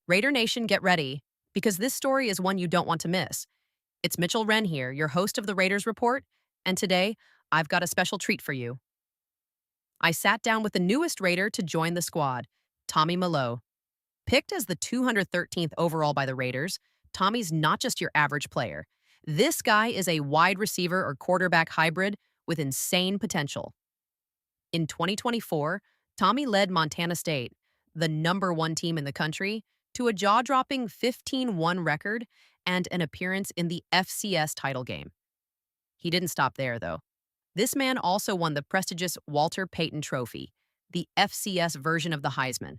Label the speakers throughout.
Speaker 1: Raider Nation, get ready, because this story is one you don't want to miss. It's Mitchell Wren here, your host of the Raiders Report, and today I've got a special treat for you. I sat down with the newest Raider to join the squad, Tommy Malott. Picked as the 213th overall by the Raiders, Tommy's not just your average player. This guy is a wide receiver or quarterback hybrid with insane potential. In 2024, Tommy led Montana State, the number one team in the country, to a jaw-dropping 15-1 record and an appearance in the FCS title game. He didn't stop there, though. This man also won the prestigious Walter Payton Trophy, the FCS version of the Heisman.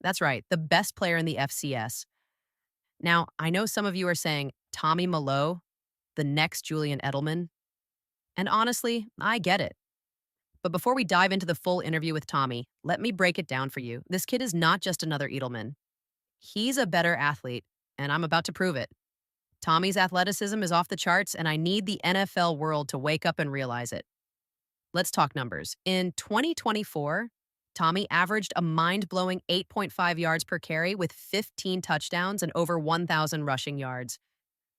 Speaker 1: That's right, the best player in the FCS. Now, I know some of you are saying, Tommy Malott, the next Julian Edelman? And honestly, I get it. But before we dive into the full interview with Tommy, let me break it down for you. This kid is not just another Edelman. He's a better athlete, and I'm about to prove it. Tommy's athleticism is off the charts, and I need the NFL world to wake up and realize it. Let's talk numbers. In 2024, Tommy averaged a mind-blowing 8.5 yards per carry with 15 touchdowns and over 1,000 rushing yards.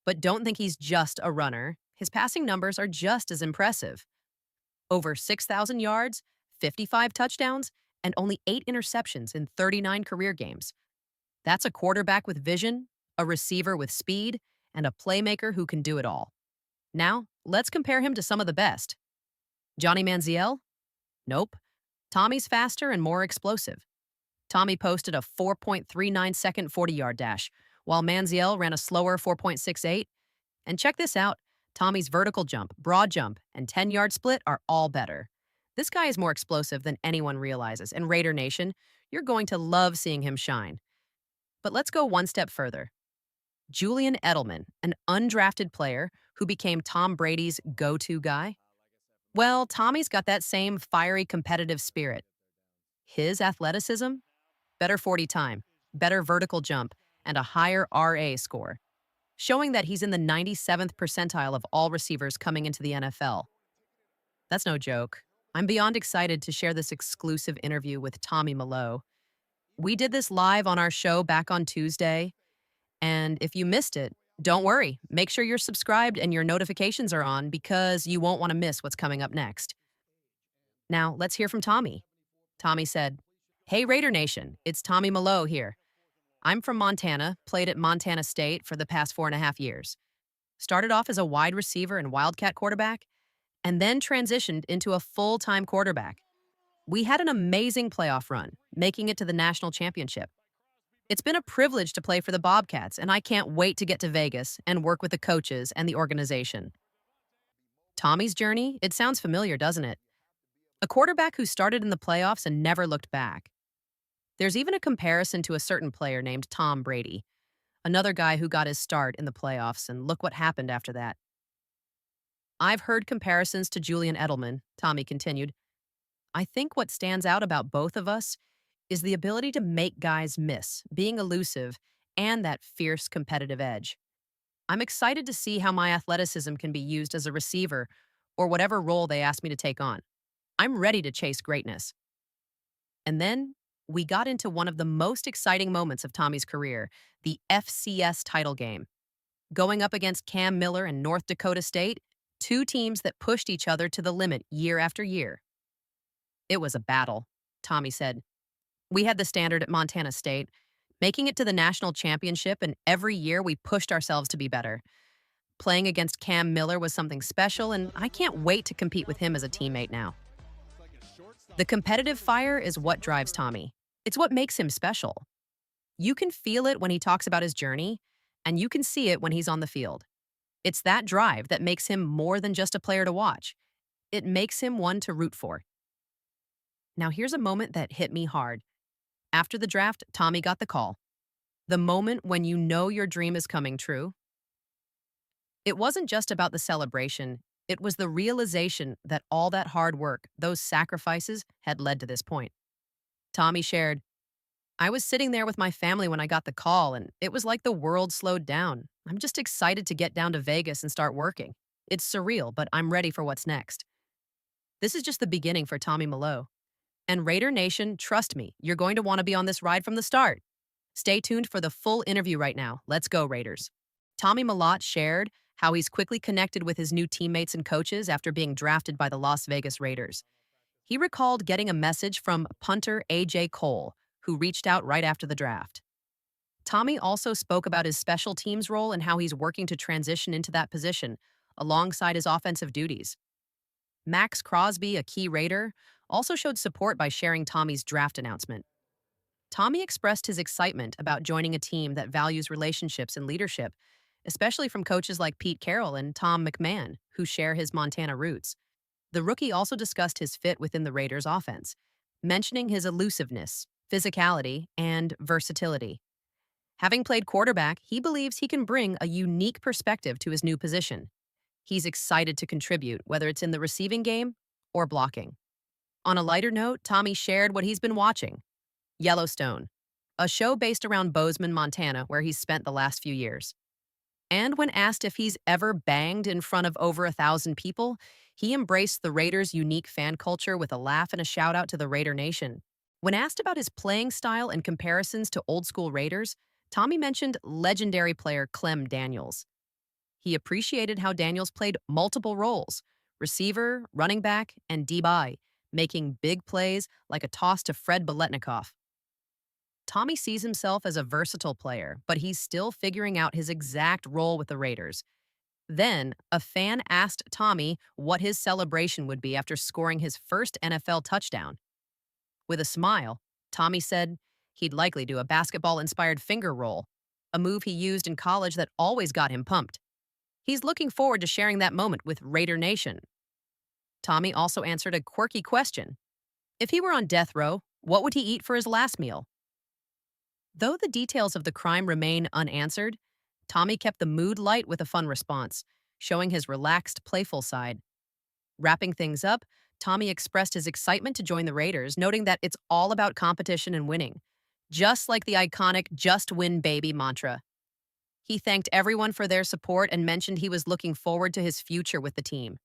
Speaker 1: But don't think he's just a runner. His passing numbers are just as impressive. Over 6,000 yards, 55 touchdowns, and only 8 interceptions in 39 career games. That's a quarterback with vision, a receiver with speed, and a playmaker who can do it all. Now, let's compare him to some of the best. Johnny Manziel? Nope. Tommy's faster and more explosive. Tommy posted a 4.39-second 40-yard dash, while Manziel ran a slower 4.68. And check this out. Tommy's vertical jump, broad jump, and 10-yard split are all better. This guy is more explosive than anyone realizes, and Raider Nation, you're going to love seeing him shine. But let's go one step further. Julian Edelman, an undrafted player who became Tom Brady's go-to guy. Well, Tommy's got that same fiery competitive spirit. His athleticism? Better 40 time, better vertical jump, and a higher RA score, showing that he's in the 97th percentile of all receivers coming into the NFL. That's no joke. I'm beyond excited to share this exclusive interview with Tommy Malott. We did this live on our show back on Tuesday, and if you missed it, don't worry. Make sure you're subscribed and your notifications are on because you won't want to miss what's coming up next. Now, let's hear from Tommy. Tommy said, "Hey Raider Nation, it's Tommy Malott here. I'm from Montana, played at Montana State for the past 4.5 years. Started off as a wide receiver and wildcat quarterback, and then transitioned into a full-time quarterback. We had an amazing playoff run, making it to the national championship. It's been a privilege to play for the Bobcats, and I can't wait to get to Vegas and work with the coaches and the organization." Tommy's journey, it sounds familiar, doesn't it? A quarterback who started in the playoffs and never looked back. There's even a comparison to a certain player named Tom Brady, another guy who got his start in the playoffs, and look what happened after that. "I've heard comparisons to Julian Edelman," Tommy continued. "I think what stands out about both of us is the ability to make guys miss, being elusive, and that fierce competitive edge. I'm excited to see how my athleticism can be used as a receiver or whatever role they ask me to take on. I'm ready to chase greatness." And then we got into one of the most exciting moments of Tommy's career, the FCS title game. Going up against Cam Miller and North Dakota State, two teams that pushed each other to the limit year after year. "It was a battle," Tommy said. "We had the standard at Montana State, making it to the national championship, and every year we pushed ourselves to be better. Playing against Cam Miller was something special, and I can't wait to compete with him as a teammate now." The competitive fire is what drives Tommy. It's what makes him special. You can feel it when he talks about his journey, and you can see it when he's on the field. It's that drive that makes him more than just a player to watch. It makes him one to root for. Now here's a moment that hit me hard. After the draft, Tommy got the call. The moment when you know your dream is coming true. It wasn't just about the celebration. It was the realization that all that hard work, those sacrifices, had led to this point. Tommy shared, "I was sitting there with my family when I got the call, and it was like the world slowed down. I'm just excited to get down to Vegas and start working. It's surreal, but I'm ready for what's next." This is just the beginning for Tommy Malott. And Raider Nation, trust me, you're going to want to be on this ride from the start. Stay tuned for the full interview right now. Let's go, Raiders. Tommy Malott shared how he's quickly connected with his new teammates and coaches after being drafted by the Las Vegas Raiders. He recalled getting a message from punter A.J. Cole, who reached out right after the draft. Tommy also spoke about his special teams role and how he's working to transition into that position alongside his offensive duties. Max Crosby, a key Raider, also showed support by sharing Tommy's draft announcement. Tommy expressed his excitement about joining a team that values relationships and leadership, especially from coaches like Pete Carroll and Tom McMahon, who share his Montana roots. The rookie also discussed his fit within the Raiders' offense, mentioning his elusiveness, physicality, and versatility. Having played quarterback, he believes he can bring a unique perspective to his new position. He's excited to contribute, whether it's in the receiving game or blocking. On a lighter note, Tommy shared what he's been watching: Yellowstone, a show based around Bozeman, Montana, where he's spent the last few years. And when asked if he's ever banged in front of over 1,000 people, he embraced the Raiders' unique fan culture with a laugh and a shout out to the Raider Nation. When asked about his playing style and comparisons to old school Raiders, Tommy mentioned legendary player Clem Daniels. He appreciated how Daniels played multiple roles: receiver, running back, and D-by, making big plays like a toss to Fred Biletnikoff. Tommy sees himself as a versatile player, but he's still figuring out his exact role with the Raiders. Then, a fan asked Tommy what his celebration would be after scoring his first NFL touchdown. With a smile, Tommy said he'd likely do a basketball-inspired finger roll, a move he used in college that always got him pumped. He's looking forward to sharing that moment with Raider Nation. Tommy also answered a quirky question. If he were on death row, what would he eat for his last meal? Though the details of the crime remain unanswered, Tommy kept the mood light with a fun response, showing his relaxed, playful side. Wrapping things up, Tommy expressed his excitement to join the Raiders, noting that it's all about competition and winning, just like the iconic "Just Win Baby" mantra. He thanked everyone for their support and mentioned he was looking forward to his future with the team.